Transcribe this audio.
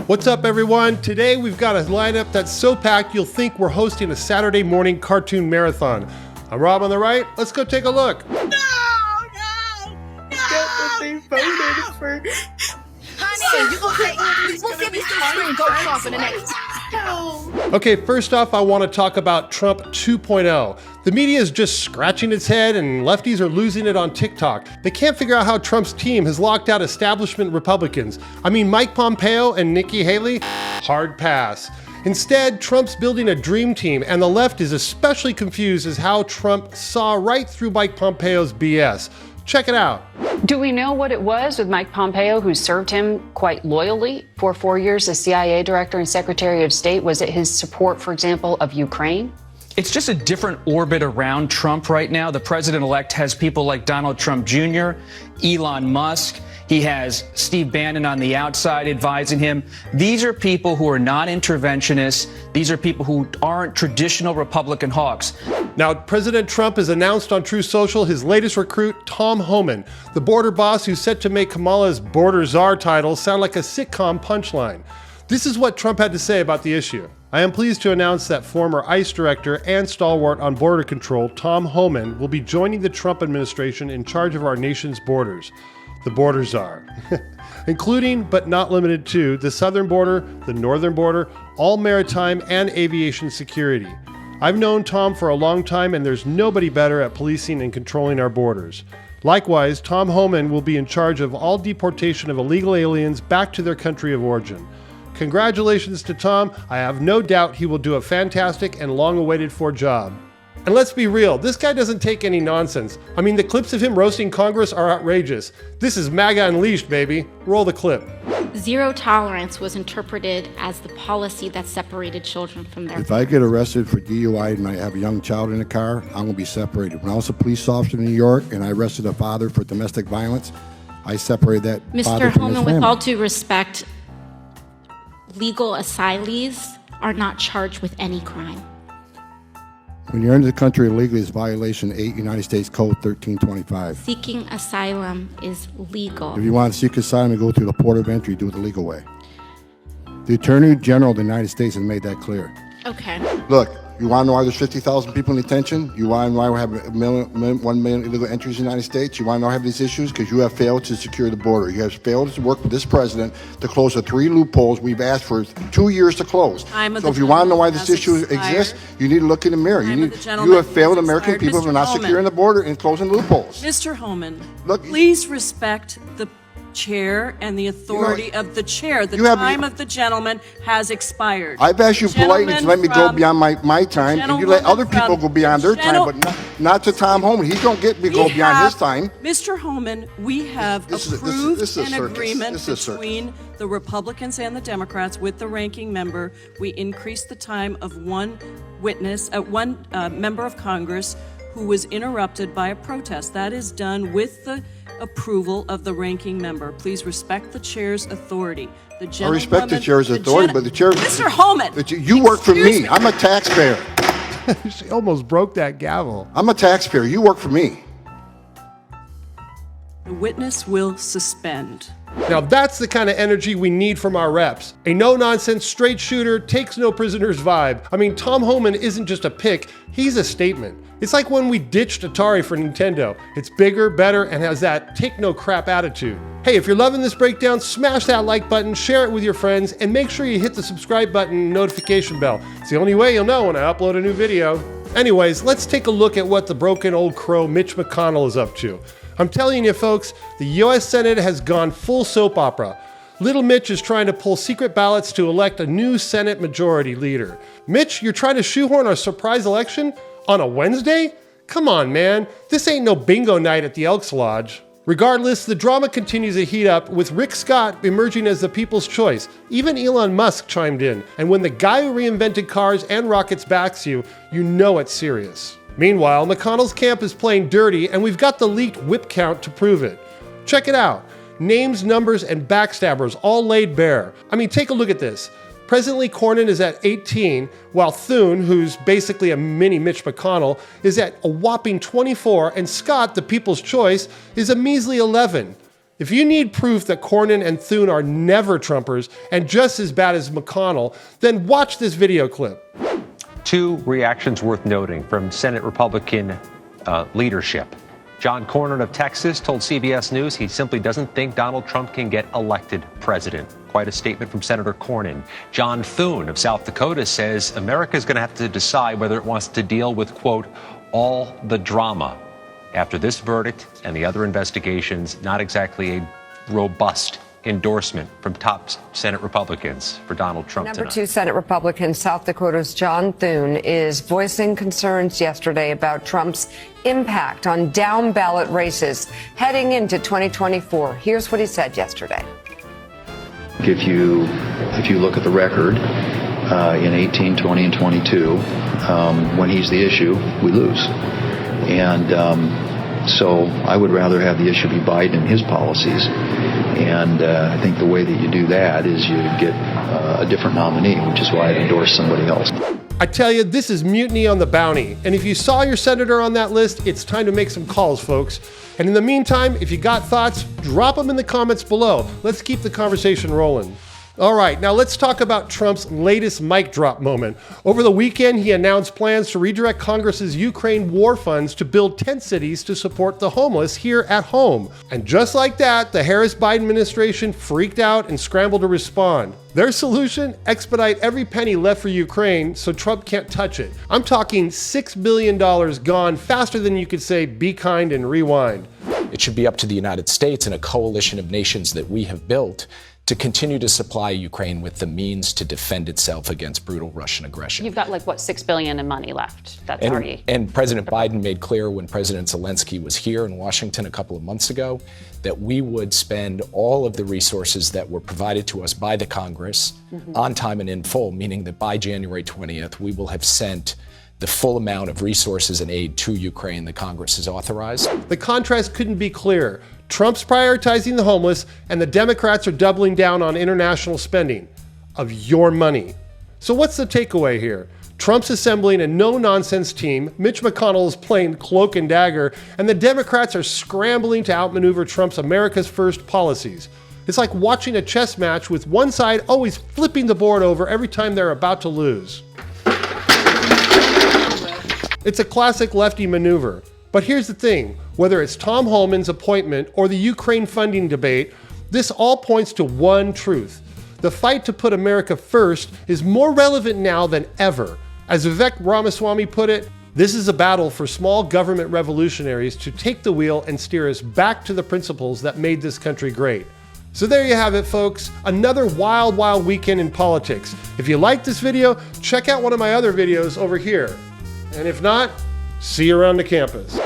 What's up, everyone? Today we've got a lineup that's so packed you'll think we're hosting a Saturday morning cartoon marathon. I'm Rob on the right. Let's go take a look. No! Get what they voted for. Honey, we'll give you some spring goat crop in the next. Okay, first off, I want to talk about Trump 2.0. The media is just scratching its head and lefties are losing it on TikTok. They can't figure out how Trump's team has locked out establishment Republicans. I mean, Mike Pompeo and Nikki Haley, hard pass. Instead, Trump's building a dream team, and the left is especially confused as how Trump saw right through Mike Pompeo's BS. Check it out. Do we know what it was with Mike Pompeo, who served him quite loyally for 4 years as CIA director and Secretary of State? Was it his support, for example, of Ukraine? It's just a different orbit around Trump right now. The president-elect has people like Donald Trump Jr., Elon Musk. He has Steve Bannon on the outside advising him. These are people who are not interventionists. These are people who aren't traditional Republican hawks. Now, President Trump has announced on Truth Social his latest recruit, Tom Homan, the border boss who's set to make Kamala's Border Czar title sound like a sitcom punchline. This is what Trump had to say about the issue. I am pleased to announce that former ICE director and stalwart on border control, Tom Homan, will be joining the Trump administration in charge of our nation's borders. The border czar, including but not limited to the southern border, the northern border, all maritime and aviation security. I've known Tom for a long time, and there's nobody better at policing and controlling our borders. Likewise, Tom Homan will be in charge of all deportation of illegal aliens back to their country of origin. Congratulations to Tom. I have no doubt he will do a fantastic and long-awaited for job. And let's be real, this guy doesn't take any nonsense. I mean, the clips of him roasting Congress are outrageous. This is MAGA Unleashed, baby. Roll the clip. Zero tolerance was interpreted as the policy that separated children from their If I get arrested for DUI and I have a young child in the car, I'm going to be separated. When I was a police officer in New York and I arrested a father for domestic violence, I separated that father Mr. from Homan, his with family. all due respect, legal asylees are not charged with any crime. When you're into the country illegally, it's violation 8 United States Code 1325. Seeking asylum is legal. If you want to seek asylum and go through the port of entry, do it the legal way. The Attorney General of the United States has made that clear. Okay. Look, you want to know why there's 50,000 people in detention? You want to know why we have 1 million illegal entries in the United States? You want to know why we have these issues? Because you have failed to secure the border. You have failed to work with this president to close the 3 loopholes we've asked for 2 years to close. So if you want to know why this issue exists, you need to look in the mirror. You have failed American people for not securing the border and closing loopholes. Mr. Homan, Look, please respect the chair and the authority of the chair. The time of the gentleman has expired. I've asked you politely to let me go beyond my time, and you let other people go beyond their time, but not to Tom Homan. He don't get me go beyond his time. Mr. Homan, we have approved an agreement between the Republicans and the Democrats with the ranking member. We increased the time of one member of Congress who was interrupted by a protest. That is done with the approval of the ranking member. Please respect the chair's authority. I respect the chair's authority, but the chair... Mr. Homan! You work for me. I'm a taxpayer. She almost broke that gavel. I'm a taxpayer. You work for me. The witness will suspend. Now that's the kind of energy we need from our reps. A no-nonsense, straight shooter, takes no prisoners vibe. I mean, Tom Homan isn't just a pick, he's a statement. It's like when we ditched Atari for Nintendo. It's bigger, better, and has that take-no-crap attitude. Hey, if you're loving this breakdown, smash that like button, share it with your friends, and make sure you hit the subscribe button and notification bell. It's the only way you'll know when I upload a new video. Anyways, let's take a look at what the broken old crow Mitch McConnell is up to. I'm telling you folks, the US Senate has gone full soap opera. Little Mitch is trying to pull secret ballots to elect a new Senate majority leader. Mitch, you're trying to shoehorn our surprise election on a Wednesday? Come on, man. This ain't no bingo night at the Elks Lodge. Regardless, the drama continues to heat up, with Rick Scott emerging as the people's choice. Even Elon Musk chimed in, and when the guy who reinvented cars and rockets backs you, you know it's serious. Meanwhile, McConnell's camp is playing dirty, and we've got the leaked whip count to prove it. Check it out. Names, numbers, and backstabbers all laid bare. I mean, take a look at this. Presently, Cornyn is at 18, while Thune, who's basically a mini Mitch McConnell, is at a whopping 24, and Scott, the people's choice, is a measly 11. If you need proof that Cornyn and Thune are never Trumpers and just as bad as McConnell, then watch this video clip. Two reactions worth noting from Senate Republican leadership. John Cornyn of Texas told CBS News he simply doesn't think Donald Trump can get elected president. Quite a statement from Senator Cornyn. John Thune of South Dakota says America is going to have to decide whether it wants to deal with, quote, all the drama. After this verdict and the other investigations, not exactly a robust endorsement from top Senate Republicans for Donald Trump Number tonight. 2 Senate Republican, South Dakota's John Thune, is voicing concerns yesterday about Trump's impact on down-ballot races heading into 2024. Here's what he said yesterday. If you look at the record in 18, 20, and 22, when he's the issue, we lose. And so I would rather have the issue be Biden and his policies. And I think the way that you do that is you get a different nominee, which is why I'd endorse somebody else. I tell you, this is mutiny on the bounty. And if you saw your senator on that list, it's time to make some calls, folks. And in the meantime, if you got thoughts, drop them in the comments below. Let's keep the conversation rolling. All right, now let's talk about Trump's latest mic drop moment. Over the weekend, he announced plans to redirect Congress's Ukraine war funds to build tent cities to support the homeless here at home. And just like that, the Harris-Biden administration freaked out and scrambled to respond. Their solution? Expedite every penny left for Ukraine so Trump can't touch it. I'm talking $6 billion gone faster than you could say, be kind and rewind. It should be up to the United States and a coalition of nations that we have built to continue to supply Ukraine with the means to defend itself against brutal Russian aggression. You've got like, what, $6 billion in money left. That's already. And President Biden made clear when President Zelensky was here in Washington a couple of months ago that we would spend all of the resources that were provided to us by the Congress on time and in full, meaning that by January 20th, we will have sent the full amount of resources and aid to Ukraine that Congress has authorized. The contrast couldn't be clearer. Trump's prioritizing the homeless, and the Democrats are doubling down on international spending of your money. So what's the takeaway here? Trump's assembling a no-nonsense team, Mitch McConnell is playing cloak and dagger, and the Democrats are scrambling to outmaneuver Trump's America's First policies. It's like watching a chess match with one side always flipping the board over every time they're about to lose. It's a classic lefty maneuver. But here's the thing, whether it's Tom Homan's appointment or the Ukraine funding debate, this all points to one truth. The fight to put America first is more relevant now than ever. As Vivek Ramaswamy put it, this is a battle for small government revolutionaries to take the wheel and steer us back to the principles that made this country great. So there you have it, folks. Another wild, wild weekend in politics. If you liked this video, check out one of my other videos over here. And if not, see you around the campus.